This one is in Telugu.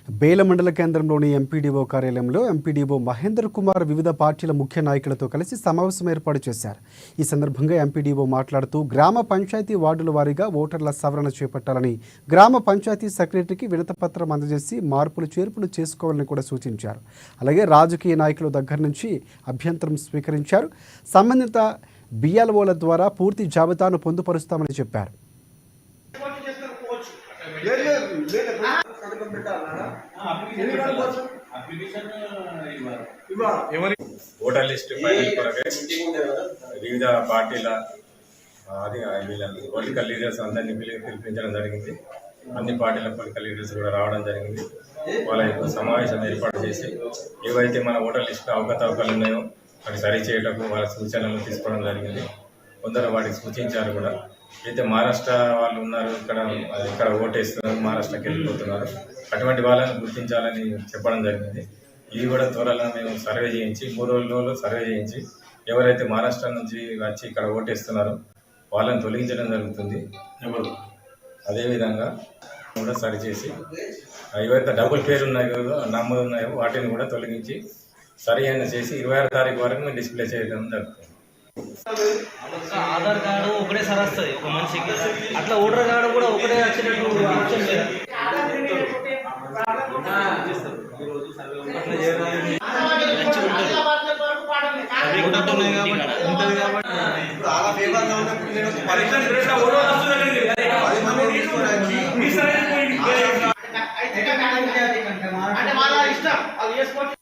బేల మండల కేంద్రంలోని ఎంపీడీఓ కార్యాలయంలో ఎంపీడీఓ మహేందర్ కుమార్ వివిధ పార్టీల ముఖ్య నాయకులతో కలిసి సమావేశం ఏర్పాటు చేశారు. ఈ సందర్భంగా ఎంపీడీఓ మాట్లాడుతూ గ్రామ పంచాయతీ వార్డుల వారీగా ఓటర్ల సవరణ చేపట్టాలని, గ్రామ పంచాయతీ సెక్రటరీకి వినతిపత్రం అందజేసి మార్పులు చేర్పులు చేసుకోవాలని కూడా సూచించారు. అలాగే రాజకీయ నాయకుల దగ్గర నుంచి అభ్యంతరం స్వీకరించారు. సంబంధిత బిఎల్ఓల ద్వారా పూర్తి జాబితాను పొందుపరుస్తామని చెప్పారు. ఓటర్ లిస్ట్ ఫైనల్ కొరకే వివిధ పార్టీల పొలిటికల్ లీడర్స్ అందరినీ పిలిపించడం జరిగింది. అన్ని పార్టీల పొలిటికల్ లీడర్స్ కూడా రావడం జరిగింది. వాళ్ళ యొక్క సమావేశం ఏర్పాటు చేసి ఏవైతే మన ఓటర్ లిస్టులో అవకతవకలు ఉన్నాయో వాటి సరి చేయటకు వాళ్ళ సూచనలు తీసుకోవడం జరిగింది. కొందరు వాటికి సూచించారు కూడా. అయితే మహారాష్ట్ర వాళ్ళు ఉన్నారు, ఇక్కడ ఓటేస్తున్నారు, మహారాష్ట్రకి వెళ్ళిపోతున్నారు, అటువంటి వాళ్ళని గుర్తించాలని చెప్పడం జరిగింది. ఇది కూడా త్వరలో మేము సర్వే చేయించి 3 రోజుల్లో సర్వే చేయించి ఎవరైతే మహారాష్ట్ర నుంచి వచ్చి ఇక్కడ ఓటేస్తున్నారో వాళ్ళని తొలగించడం జరుగుతుంది. అదేవిధంగా కూడా సరిచేసి ఏవైతే డబుల్ పేరు ఉన్నాయో నమోదు ఉన్నాయో వాటిని కూడా తొలగించి సరి అయిన చేసి 26 తారీఖు వరకు మేము డిస్ప్లే చేయడం జరుగుతుంది. ఆధార్ కార్డు ఒకటే సారి వస్తుంది ఒక మనిషికి, అట్లా ఓటర్ కార్డు కూడా ఒకటే వచ్చినట్టు ఆప్షన్ లేదు. అంటే వాళ్ళ ఇష్టం అది చేసుకోవచ్చు.